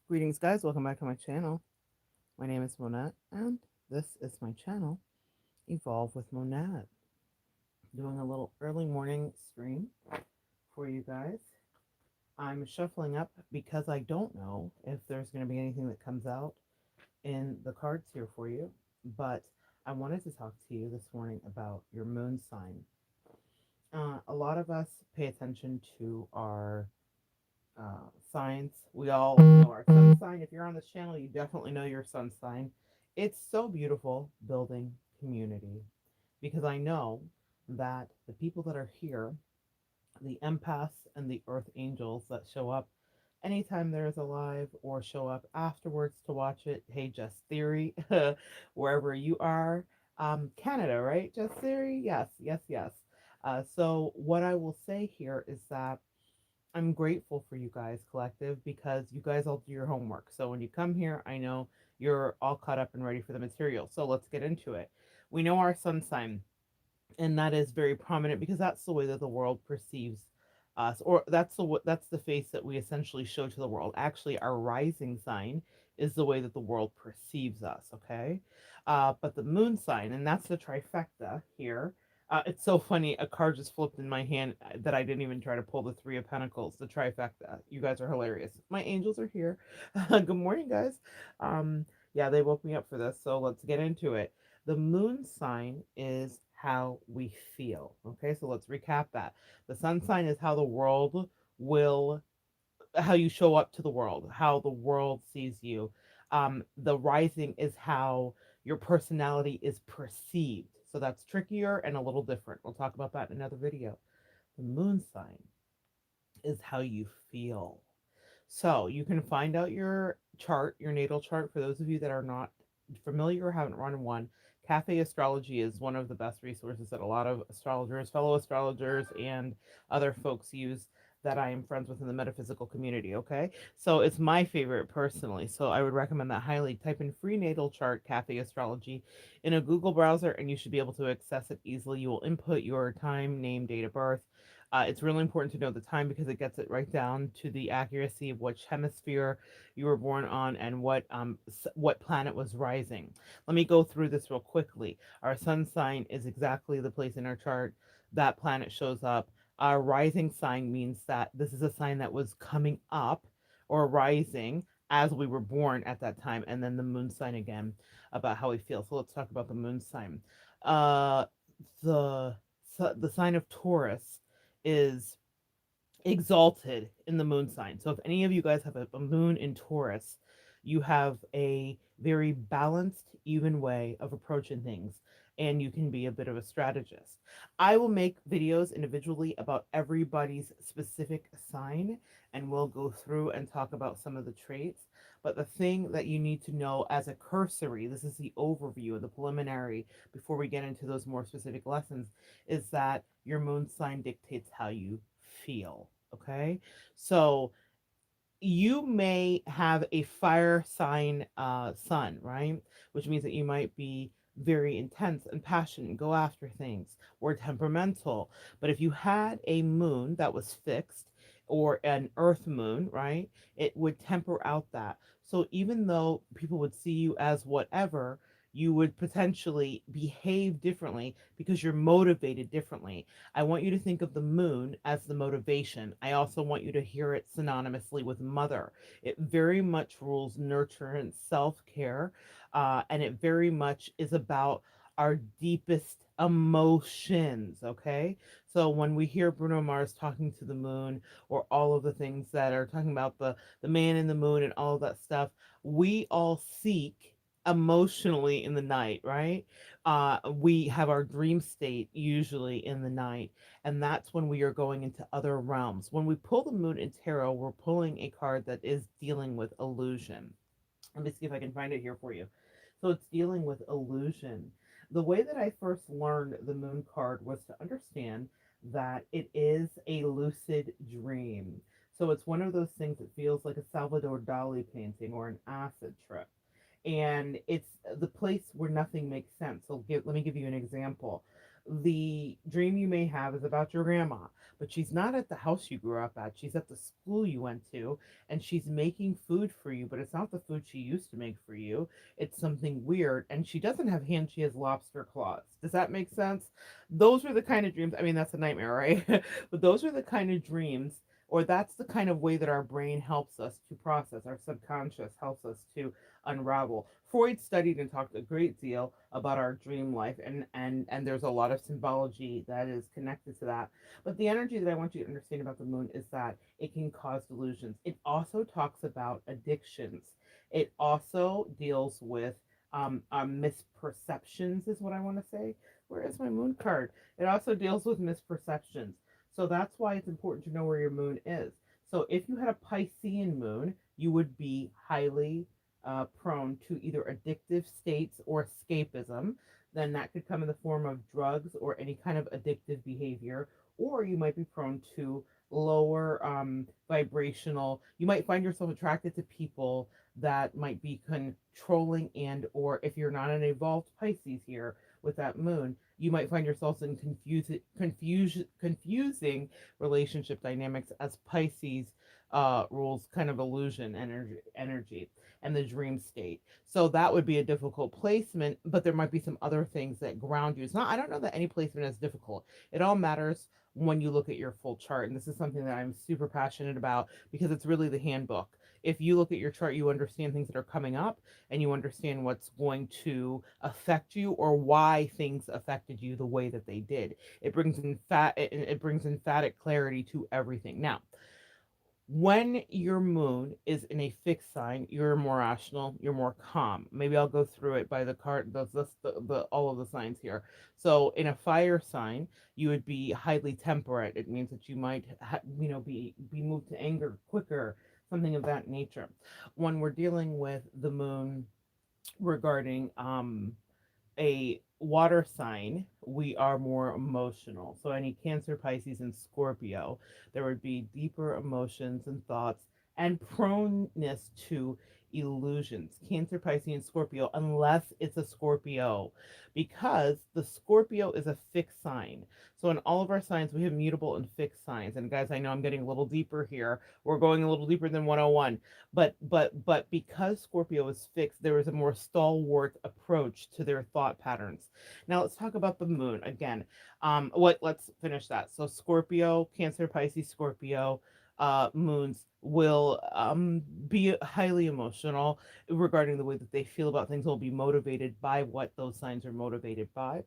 Greetings, guys. Welcome back to my channel. My name is Monette, and this is my channel, Evolve with Monette. Doing a little early morning stream for you guys. I'm shuffling up because I don't know if there's going to be anything that comes out in the cards here for you, but I wanted to talk to you this morning about your moon sign. A lot of us pay attention to our signs. We all know our sun sign. If you're on this channel, you definitely know your sun sign. It's so beautiful building community because I know that the people that are here, the empaths and the earth angels that show up anytime there's a live or show up afterwards to watch it. Hey, Just Theory, wherever you are, Canada, right? Just Theory, yes, yes, yes. So what I will say here is that I'm grateful for you guys, collective, because you guys all do your homework. So when you come here, I know you're all caught up and ready for the material. So let's get into it. We know our sun sign, and that is very prominent because that's the way that the world perceives us, or that's the face that we essentially show to the world. Actually, our rising sign is the way that the world perceives us. Okay, but the moon sign, and that's the trifecta here. It's so funny. A card just flipped in my hand that I didn't even try to pull the Three of Pentacles, the trifecta. You guys are hilarious. My angels are here. Good morning, guys. Yeah, they woke me up for this, so let's get into it. The moon sign is how we feel. Okay, so let's recap that. The sun sign is how the world will, how you show up to the world, how the world sees you. The rising is how your personality is perceived. So that's trickier and a little different. We'll talk about that in another video. The moon sign is how you feel. So you can find out your chart, your natal chart, for those of you that are not familiar or haven't run one. Cafe Astrology is one of the best resources that a lot of astrologers, fellow astrologers, and other folks use that I am friends with in the metaphysical community. Okay. So it's my favorite personally. So I would recommend that highly. Type in free natal chart Cafe Astrology in a Google browser and you should be able to access it easily. You will input your time, name, date of birth. It's really important to know the time because it gets it right down to the accuracy of which hemisphere you were born on and what planet was rising. Let me go through this real quickly. Our sun sign is exactly the place in our chart that planet shows up. Our rising sign means that this is a sign that was coming up or rising as we were born at that time, and then the moon sign again about how we feel. So let's talk about the moon sign. Uh, the the sign of Taurus is exalted in the moon sign. So if any of you guys have a moon in Taurus, you have a very balanced, even way of approaching things, and you can be a bit of a strategist. I will make videos individually about everybody's specific sign, and we'll go through and talk about some of the traits. But the thing that you need to know as a cursory, this is the overview, the preliminary, before we get into those more specific lessons, is that your moon sign dictates how you feel. Okay. So you may have a fire sign sun, right? Which means that you might be very intense and passionate, go after things, or temperamental. But if you had a moon that was fixed or an earth moon, right, it would temper out that. So even though people would see you as whatever, you would potentially behave differently because you're motivated differently. I want you to think of the moon as the motivation. I also want you to hear it synonymously with mother. It very much rules nurture and self care, and it very much is about our deepest emotions. Okay, so when we hear Bruno Mars talking to the moon, or all of the things that are talking about the man in the moon and all of that stuff, we all seek emotionally in the night, right? We have our dream state usually in the night, and that's when we are going into other realms. When we pull the moon in tarot, we're pulling a card that is dealing with illusion. Let me see if I can find it here for you. So it's dealing with illusion. The way that I first learned the moon card was to understand that it is a lucid dream. So it's one of those things that feels like a Salvador Dali painting or an acid trip, and it's the place where nothing makes sense. So let me give you an example. The dream you may have is about your grandma, but she's not at the house you grew up at. She's at the school you went to, and she's making food for you, but it's not the food she used to make for you. It's something weird, and she doesn't have hands, she has lobster claws. Does that make sense? Those are the kind of dreams. I mean, that's a nightmare, right? But those are the kind of dreams, or that's the kind of way that our brain helps us to process, our subconscious helps us to unravel. Freud studied and talked a great deal about our dream life, and there's a lot of symbology that is connected to that. But the energy that I want you to understand about the moon is that it can cause delusions. It also talks about addictions. It also deals with misperceptions, is what I want to say. Where is my moon card? It also deals with misperceptions. So that's why it's important to know where your moon is. So if you had a Piscean moon, you would be highly prone to either addictive states or escapism. Then that could come in the form of drugs or any kind of addictive behavior, or you might be prone to lower vibrational. You might find yourself attracted to people that might be controlling, and or if you're not an evolved Pisces here with that moon, you might find yourselves in confusing relationship dynamics as Pisces rules kind of illusion energy and the dream state. So that would be a difficult placement, but there might be some other things that ground you. It's not, I don't know that any placement is difficult. It all matters when you look at your full chart. And this is something that I'm super passionate about because it's really the handbook. If you look at your chart, you understand things that are coming up and you understand what's going to affect you or why things affected you the way that they did. It brings emphatic clarity to everything. Now, when your moon is in a fixed sign, you're more rational, you're more calm. Maybe I'll go through it by the card, the all of the signs here. So in a fire sign, you would be highly temperate. It means that you might, be moved to anger quicker, something of that nature. When we're dealing with the moon regarding a water sign, we are more emotional. So, any Cancer, Pisces, and Scorpio, there would be deeper emotions and thoughts and proneness to illusions. Cancer, Pisces, and Scorpio, unless it's a Scorpio, because the Scorpio is a fixed sign. So, in all of our signs, we have mutable and fixed signs. And, guys, I know I'm getting a little deeper here. We're going a little deeper than 101, but because Scorpio is fixed, there is a more stalwart approach to their thought patterns. Now let's talk about the moon again. Let's finish that. So Scorpio, Cancer, Pisces, Scorpio moons will be highly emotional regarding the way that they feel about things, will be motivated by what those signs are motivated by.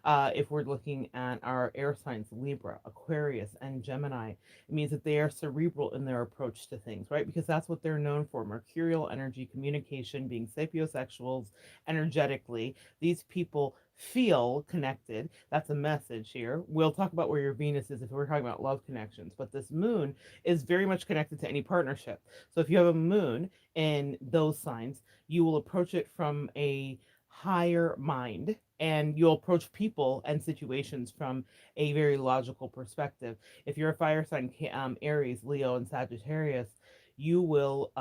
If we're looking at our air signs, Libra, Aquarius, and Gemini, it means that they are cerebral in their approach to things, right? Because that's what they're known for: mercurial energy, communication, being sapiosexuals energetically. These people feel connected. That's a message here. We'll talk about where your Venus is if we're talking about love connections, but this moon is very much connected to any partnership. So if you have a moon in those signs, you will approach it from a higher mind, and you'll approach people and situations from a very logical perspective. If you're a fire sign, Aries, Leo, and Sagittarius, you will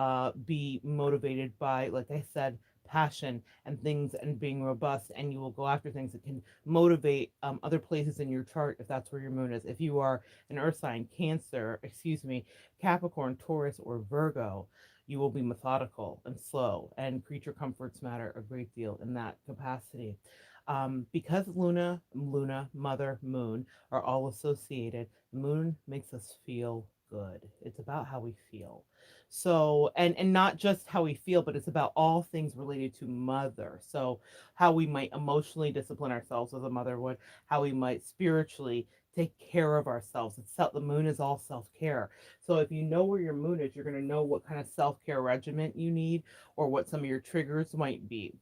be motivated by, like I said, passion and things and being robust, and you will go after things that can motivate other places in your chart if that's where your moon is. If you are an earth sign, Capricorn, Taurus, or Virgo, you will be methodical and slow, and creature comforts matter a great deal in that capacity. Because Luna, Mother, Moon are all associated, Moon makes us feel good. It's about how we feel. So, and not just how we feel, but it's about all things related to Mother. So, how we might emotionally discipline ourselves as a mother would, how we might spiritually take care of ourselves. The moon is all self-care. So if you know where your moon is, you're going to know what kind of self-care regimen you need or what some of your triggers might be.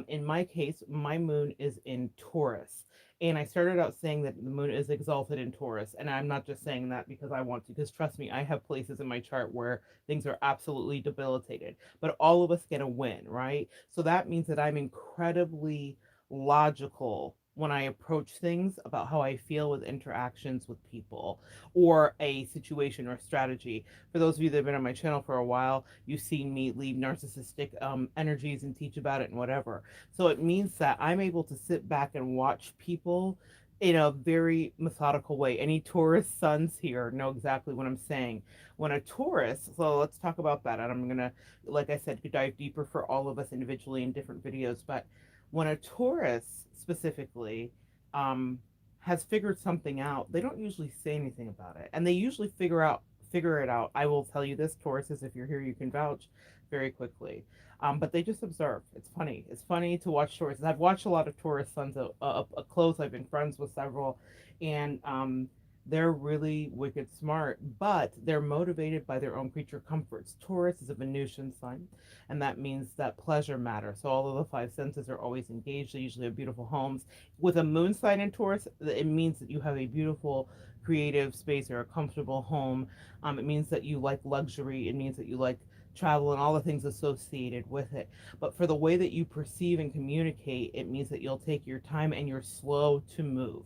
In my case, my moon is in Taurus. And I started out saying that the moon is exalted in Taurus. And I'm not just saying that because I want to, because trust me, I have places in my chart where things are absolutely debilitated. But all of us get a win, right? So that means that I'm incredibly logical when I approach things about how I feel with interactions with people or a situation or strategy. For those of you that have been on my channel for a while, you've seen me leave narcissistic energies and teach about it and whatever. So it means that I'm able to sit back and watch people in a very methodical way. Any Taurus suns here know exactly what I'm saying. When a Taurus, so let's talk about that. And I'm going to, like I said, dive deeper for all of us individually in different videos. But when a Taurus specifically um, has figured something out, they don't usually say anything about it. And they usually figure it out. I will tell you this, Tauruses, if you're here, you can vouch very quickly. But they just observe. It's funny. It's funny to watch Tauruses. I've watched a lot of Taurus suns up close. I've been friends with several, and they're really wicked smart, but they're motivated by their own creature comforts. Taurus is a Venusian sign, and that means that pleasure matters. So all of the five senses are always engaged. They usually have beautiful homes. With a moon sign in Taurus, it means that you have a beautiful creative space or a comfortable home. It means that you like luxury. It means that you like travel and all the things associated with it. But for the way that you perceive and communicate, it means that you'll take your time and you're slow to move.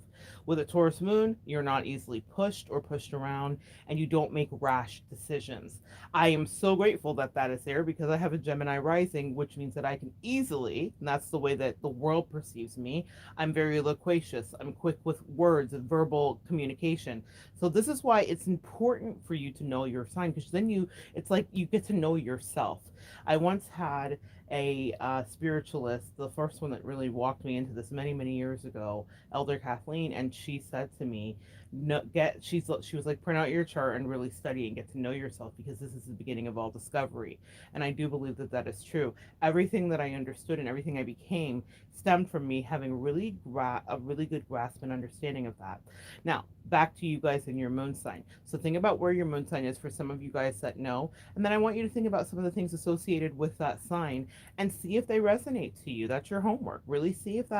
With a Taurus moon, you're not easily pushed or pushed around, and you don't make rash decisions. I am so grateful that that is there because I have a Gemini rising, which means that I can easily, and that's the way that the world perceives me, I'm very loquacious. I'm quick with words and verbal communication. So this is why it's important for you to know your sign, because then it's like you get to know yourself. I once had a spiritualist, the first one that really walked me into this many years ago, Elder Kathleen, and she said to me, "No, she was like, print out your chart and really study and get to know yourself because this is the beginning of all discovery." And I do believe that that is true. Everything that I understood and everything I became stemmed from me having a really good grasp and understanding of that. Now, back to you guys in your moon sign. So think about where your moon sign is for some of you guys that know, and then I want you to think about some of the things associated with that sign and see if they resonate to you. That's your homework. Really see if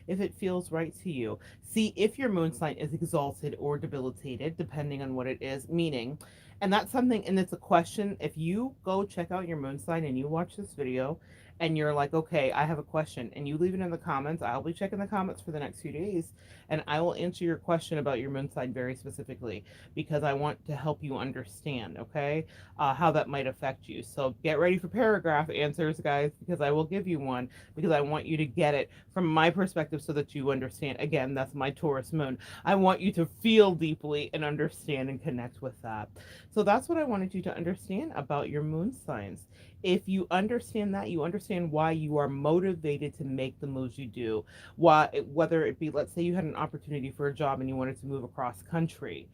it feels right to you. See if your moon sign is exalted or debilitated, depending on what it is, meaning, and that's something, and it's a question. If you go check out your moon sign and you watch this video and you're like, okay, I have a question, and you leave it in the comments, I'll be checking the comments for the next few days, and I will answer your question about your moon sign very specifically because I want to help you understand, okay, how that might affect you. So get ready for paragraph answers, guys, because I will give you one because I want you to get it from my perspective so that you understand. Again, that's my Taurus moon. I want you to feel deeply and understand and connect with that. So that's what I wanted you to understand about your moon signs. If you understand that, you understand why you are motivated to make the moves you do. Why, whether it be, let's say you had an opportunity for a job and you wanted to move across country,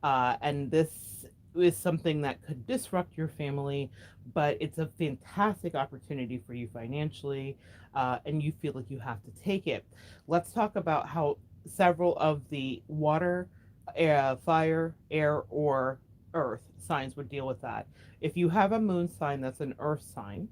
and this is something that could disrupt your family, but it's a fantastic opportunity for you financially, and you feel like you have to take it. Let's talk about how several of the water, fire, air, or earth signs would deal with that. If you have a moon sign that's an earth sign,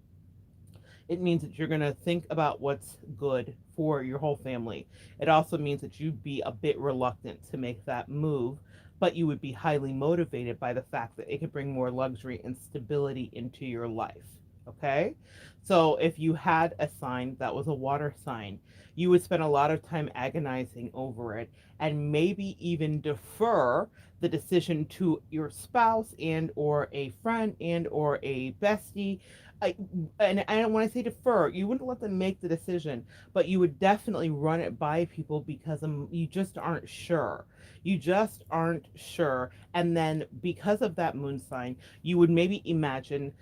it means that you're going to think about what's good for your whole family. It also means that you'd be a bit reluctant to make that move, but you would be highly motivated by the fact that it could bring more luxury and stability into your life. Okay? So if you had a sign that was a water sign, you would spend a lot of time agonizing over it and maybe even defer the decision to your spouse and or a friend and or a bestie. I, and when I say defer, you wouldn't let them make the decision, but you would definitely run it by people because you just aren't sure. You just aren't sure. And then because of that moon sign, you would maybe imagine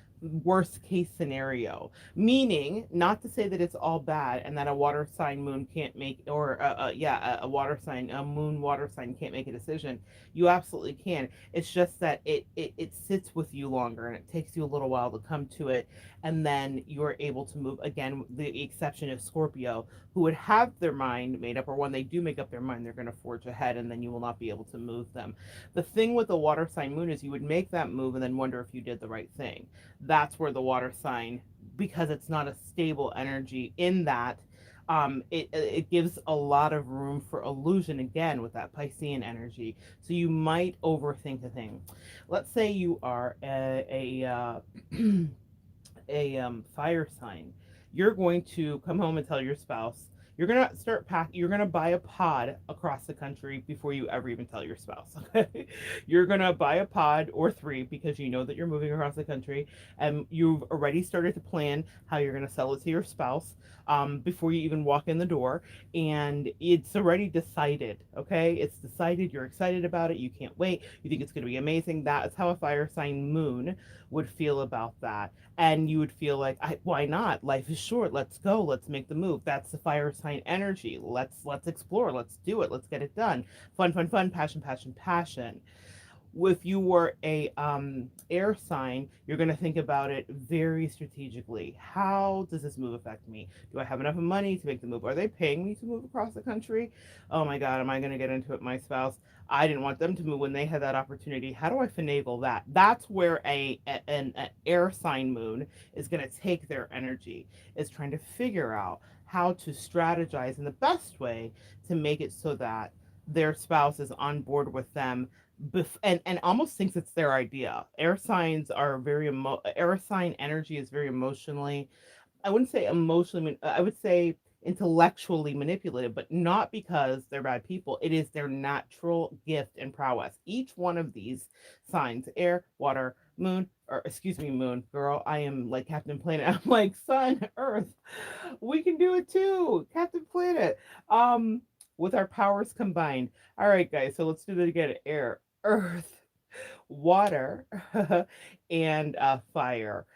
worst case scenario, meaning not to say that it's all bad and that a water sign moon can't make, or yeah, a water sign, a moon water sign can't make a decision. You absolutely can. It's just that it sits with you longer and it takes you a little while to come to it, and then you're able to move. Again, the exception of Scorpio, who would have their mind made up, or when they do make up their mind, they're going to forge ahead and then you will not be able to move them. The thing with the water sign moon is you would make that move and then wonder if you did the right thing. That's where the water sign, because it's not a stable energy in that, it gives a lot of room for illusion again with that Piscean energy. So you might overthink a thing. Let's say you are a fire sign. You're going to come home and tell your spouse, You're gonna start pack. You're gonna buy a pod across the country before you ever even tell your spouse. Okay, you're gonna buy a pod or three because you know that you're moving across the country, and you've already started to plan how you're gonna sell it to your spouse before you even walk in the door, and it's already decided. Okay, it's decided. You're excited about it. You can't wait. You think it's gonna be amazing. That's how a fire sign moon would feel about that, and you would feel like, why not? Life is short. Let's go. Let's make the move. That's the fire sign energy. Let's explore. Let's do it. Let's get it done. Fun, fun, fun. Passion, passion, passion. If you were a air sign, you're going to think about it very strategically. How does this move affect me? Do I have enough money to make the move? Are they paying me to move across the country? Oh my God, am I going to get into it? My spouse, I didn't want them to move when they had that opportunity. How do I finagle that? That's where an air sign moon is going to take their energy, is trying to figure out how to strategize in the best way to make it so that their spouse is on board with them, and almost thinks it's their idea. Air signs are air sign energy is very emotionally, I wouldn't say emotionally, I would say intellectually manipulative, but not because they're bad people. It is their natural gift and prowess. Each one of these signs, air, water, moon, or excuse me, moon, girl, I am like Captain Planet. I'm like sun, earth. We can do it too. Captain Planet. Um, with our powers combined. All right, guys, so let's do that again. Air, earth, water, and fire.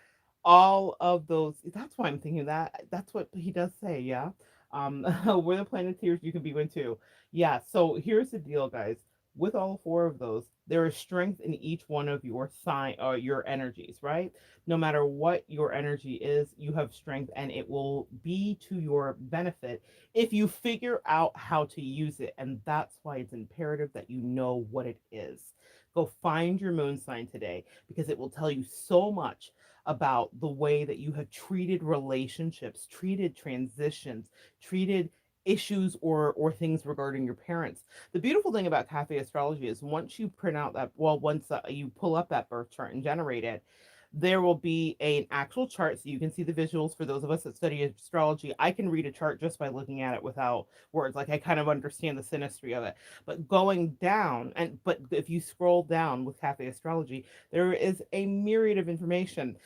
All of those, that's why I'm thinking that that's what he does say. Yeah, we're the planeteers, you can be one too. Yeah, so here's the deal, guys. With all four of those, there is strength in each one of your sign or your energies, right? No matter what your energy is, you have strength, and it will be to your benefit if you figure out how to use it. And that's why it's imperative that you know what it is. Go find your moon sign today, because it will tell you so much about the way that you have treated relationships, treated transitions, treated issues or things regarding your parents. The beautiful thing about cafe astrology is once you print out that, well, once you pull up that birth chart and generate it, there will be an actual chart so you can see the visuals. For those of us that study astrology, I can read a chart just by looking at it without words. Like, I kind of understand the synastry of it. But going down, but if you scroll down with cafe astrology, there is a myriad of information.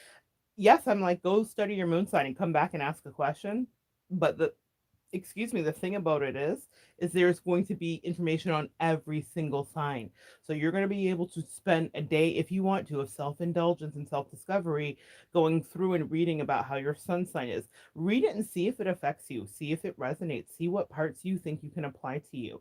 Yes, I'm like, go study your moon sign and come back and ask a question. But the thing about it is there's going to be information on every single sign. So you're going to be able to spend a day, if you want to, of self-indulgence and self-discovery, going through and reading about how your sun sign is. Read it and see if it affects you, see if it resonates, see what parts you think you can apply to you.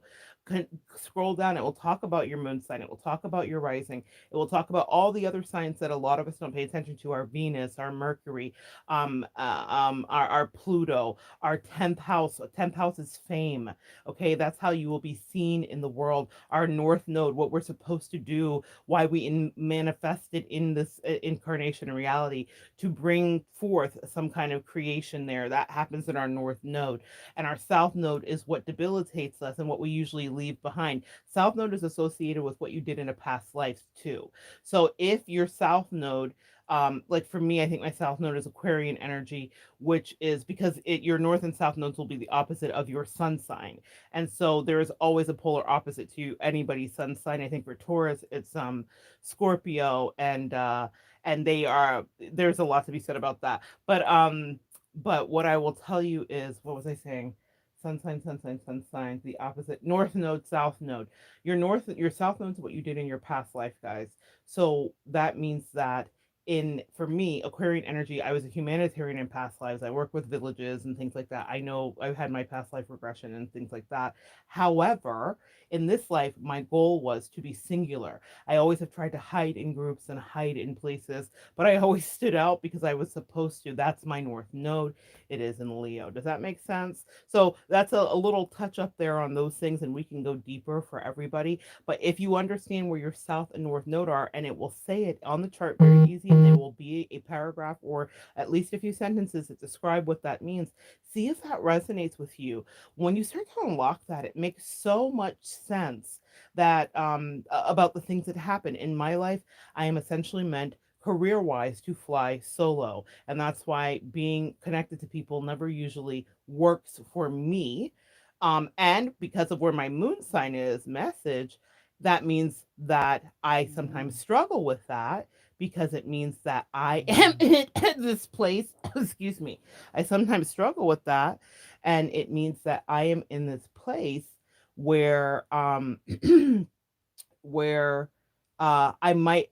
Scroll down, it will talk about your moon sign, it will talk about your rising, it will talk about all the other signs that a lot of us don't pay attention to: our Venus, our Mercury, our Pluto, our 10th house. 10th house is fame. Okay, that's how you will be seen in the world. Our north node, what we're supposed to do, why we manifested in this incarnation reality, to bring forth some kind of creation there. That happens in our north node. And our south node is what debilitates us and what we usually leave behind. South node is associated with what you did in a past life too. So if your south node, like for me, I think my south node is Aquarian energy, which is because your north and south nodes will be the opposite of your sun sign. And so there is always a polar opposite to anybody's sun sign. I think for Taurus, it's Scorpio, and they are, there's a lot to be said about that. But what I will tell you is, what was I saying? Sun sign, the opposite. North node, south node. Your south node is what you did in your past life, guys. So that means that, for me, Aquarian energy, I was a humanitarian in past lives. I work with villages and things like that. I know I've had my past life regression and things like that. However, in this life, my goal was to be singular. I always have tried to hide in groups and hide in places, but I always stood out because I was supposed to. That's my north node. It is in Leo. Does that make sense? So that's a little touch up there on those things, and we can go deeper for everybody. But if you understand where your south and north node are, and it will say it on the chart very easy, and there will be a paragraph or at least a few sentences that describe what that means. See if that resonates with you. When you start to unlock that, it makes so much sense that about the things that happen in my life. I am essentially meant career wise to fly solo. And that's why being connected to people never usually works for me. And because of where my moon sign is, message, that means that I sometimes struggle with that because it means that I am in this place. Excuse me. I sometimes struggle with that. And it means that I am in this place where where I might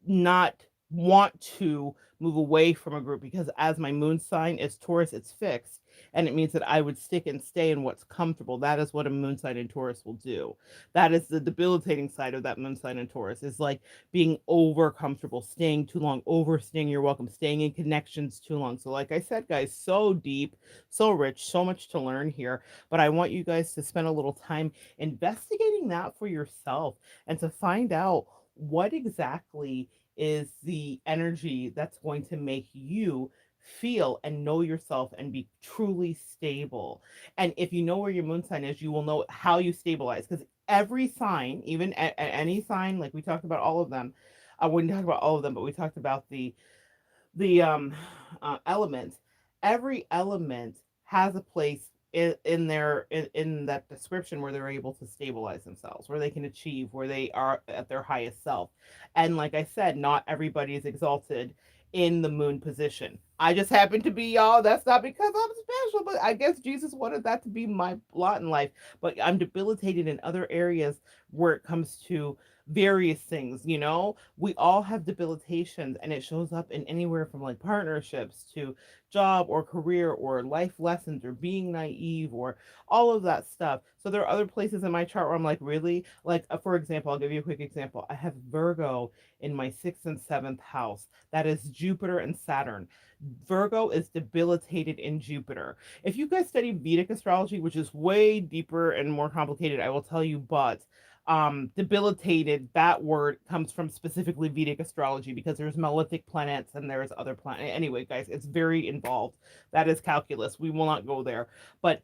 not want to move away from a group because as my moon sign is Taurus, it's fixed. And it means that I would stick and stay in what's comfortable. That is what a moon sign in Taurus will do. That is the debilitating side of that moon sign in Taurus, is like being over comfortable, staying too long, overstaying your welcome, staying in connections too long. So, like I said, guys, so deep, so rich, so much to learn here. But I want you guys to spend a little time investigating that for yourself and to find out what exactly is the energy that's going to make you feel and know yourself and be truly stable. And if you know where your moon sign is, you will know how you stabilize, because every sign, even at any sign, like we talked about all of them, I wouldn't talk about all of them, but we talked about the elements. Every element has a place in that description where they're able to stabilize themselves, where they can achieve, where they are at their highest self. And like I said, not everybody is exalted in the moon position. I just happen to be, y'all. That's not because I'm special, but I guess Jesus wanted that to be my lot in life. But I'm debilitated in other areas where it comes to various things. We all have debilitations, and it shows up in anywhere from like partnerships to job or career or life lessons or being naive or all of that stuff. So there are other places in my chart where I'm like, really? Like, for example, I'll give you a quick example. I have Virgo in my sixth and seventh house. That is Jupiter and Saturn. Virgo is debilitated in Jupiter. If you guys study Vedic astrology, which is way deeper and more complicated, I will tell you, but debilitated, that word comes from specifically Vedic astrology because there's malefic planets and there's other planets. Anyway, guys, it's very involved. That is calculus. We will not go there. But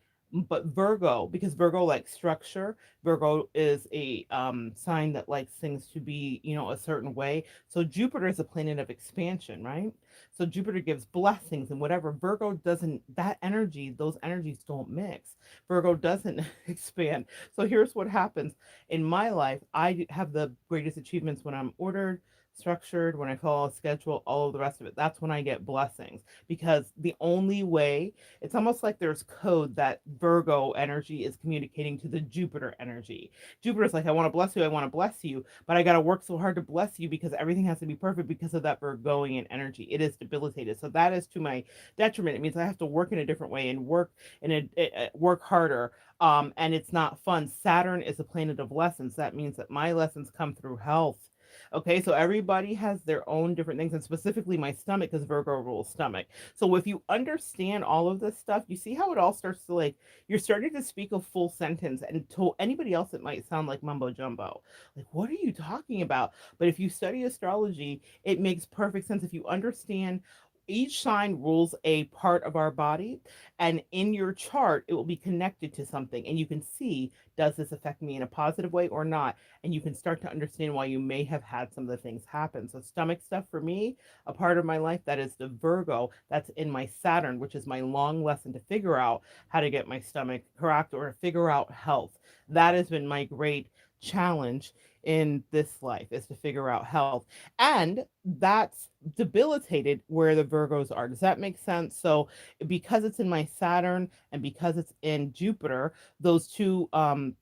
Virgo, because Virgo likes structure, Virgo is a sign that likes things to be, a certain way. So Jupiter is a planet of expansion, right? So Jupiter gives blessings and whatever. Virgo doesn't, that energy, those energies don't mix. Virgo doesn't expand. So here's what happens in my life. I have the greatest achievements when I'm ordered, structured, when I follow a schedule, all of the rest of it. That's when I get blessings, because the only way, it's almost like there's code that Virgo energy is communicating to the Jupiter energy. Jupiter's like, I want to bless you, I want to bless you, but I got to work so hard to bless you because everything has to be perfect because of that Virgoian energy. It is debilitated. So that is to my detriment. It means I have to work in a different way and work harder. And it's not fun. Saturn is a planet of lessons. That means that my lessons come through health. Okay, so everybody has their own different things, and specifically my stomach, because Virgo rules stomach. So if you understand all of this stuff, you see how it all starts to, like, you're starting to speak a full sentence, and to anybody else it might sound like mumbo jumbo. Like, what are you talking about? But if you study astrology, it makes perfect sense. If you understand each sign rules a part of our body, and in your chart it will be connected to something, and you can see, does this affect me in a positive way or not? And you can start to understand why you may have had some of the things happen. So stomach stuff for me, a part of my life, that is the Virgo that's in my Saturn, which is my long lesson to figure out how to get my stomach correct or to figure out health. That has been my great challenge in this life, is to figure out health. And that's debilitated where the Virgos are. Does that make sense? So because it's in my Saturn and because it's in Jupiter, those two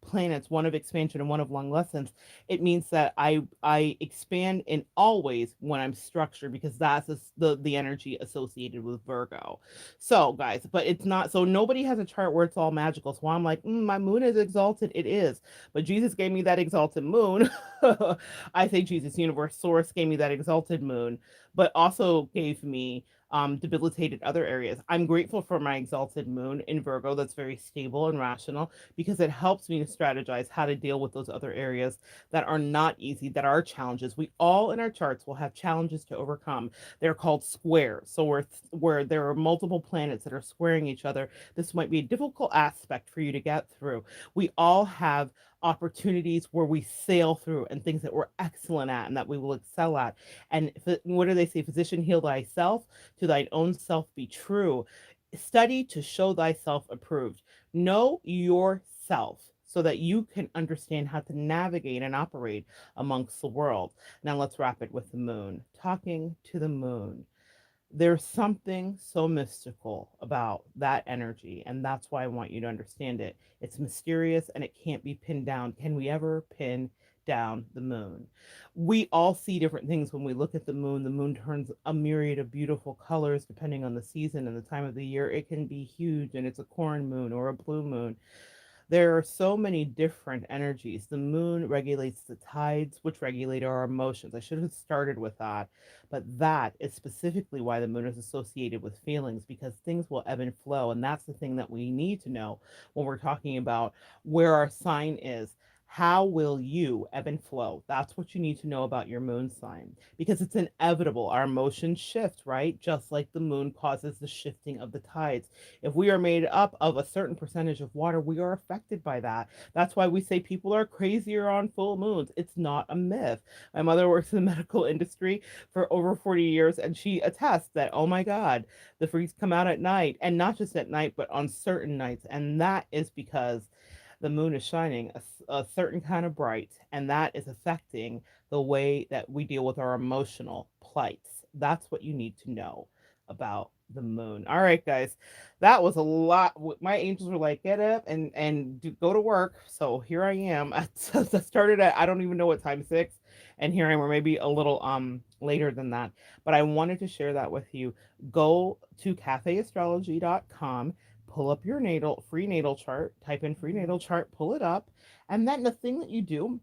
planets, one of expansion and one of long lessons, it means that I expand in always when I'm structured, because that's the energy associated with Virgo. So guys, but it's not, so nobody has a chart where it's all magical. So I'm like, my moon is exalted. It is, but Jesus gave me that exalted moon. I say Jesus, universe, source gave me that exalted moon, but also gave me debilitated other areas. I'm grateful for my exalted moon in Virgo that's very stable and rational because it helps me to strategize how to deal with those other areas that are not easy, that are challenges. We all in our charts will have challenges to overcome. They're called squares. So where there are multiple planets that are squaring each other, this might be a difficult aspect for you to get through. We all have opportunities where we sail through and things that we're excellent at and that we will excel at. And what do they say? Physician, heal thyself, to thine own self be true. Study to show thyself approved. Know yourself so that you can understand how to navigate and operate amongst the world. Now let's wrap it with the moon. Talking to the moon. There's something so mystical about that energy, and that's why I want you to understand it. It's mysterious and it can't be pinned down. Can we ever pin down the moon? We all see different things when we look at the moon. The moon turns a myriad of beautiful colors depending on the season and the time of the year. It can be huge and it's a corn moon or a blue moon. There are so many different energies. The moon regulates the tides, which regulate our emotions. I should have started with that. But that is specifically why the moon is associated with feelings, because things will ebb and flow. And that's the thing that we need to know when we're talking about where our sign is. How will you ebb and flow? That's what you need to know about your moon sign because it's inevitable. Our emotions shift, right? Just like the moon causes the shifting of the tides. If we are made up of a certain percentage of water, we are affected by that. That's why we say people are crazier on full moons. It's not a myth. My mother works in the medical industry for over 40 years, and she attests that, oh my God, the freaks come out at night, and not just at night, but on certain nights. And that is because the moon is shining a certain kind of bright, and that is affecting the way that we deal with our emotional plights. That's what you need to know about the moon. All right, guys, that was a lot. My angels were like, get up and go to work. So here I am. I started at I don't even know what time, 6, and here I am, or maybe a little later than that. But I wanted to share that with you. Go to cafeastrology.com, pull up your free natal chart, type in free natal chart, pull it up, and then the thing that you do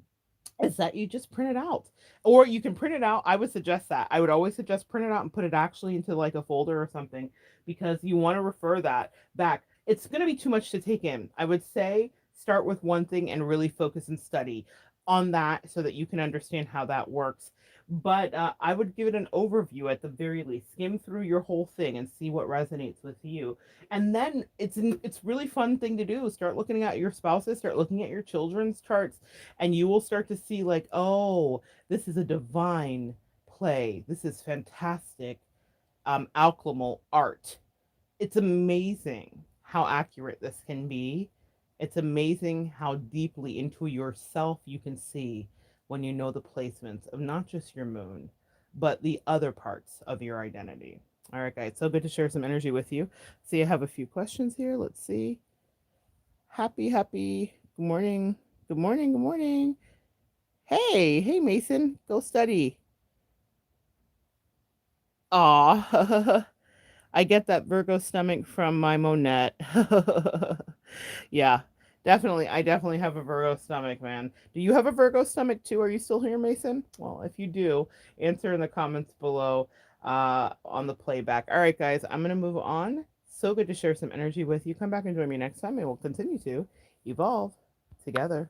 is that you just print it out. Or you can print it out. I would suggest that. I would always suggest print it out and put it actually into like a folder or something because you want to refer that back. It's going to be too much to take in. I would say start with one thing and really focus and study on that so that you can understand how that works. But I would give it an overview at the very least. Skim through your whole thing and see what resonates with you. And then it's really fun thing to do. Start looking at your spouses, start looking at your children's charts, and you will start to see like, oh, this is a divine play. This is fantastic alchemical art. It's amazing how accurate this can be. It's amazing how deeply into yourself you can see when you know the placements of not just your moon, but the other parts of your identity. All right, guys, so good to share some energy with you. See, I have a few questions here. Let's see. Happy. Good morning. Good morning. Good morning. Hey, Mason, go study. Aw, I get that Virgo stomach from my Monette. Yeah, definitely. I definitely have a Virgo stomach, man. Do you have a Virgo stomach too? Are you still here, Mason? Well, if you do, answer in the comments below on the playback. All right, guys, I'm going to move on. So good to share some energy with you. Come back and join me next time, and we'll continue to evolve together.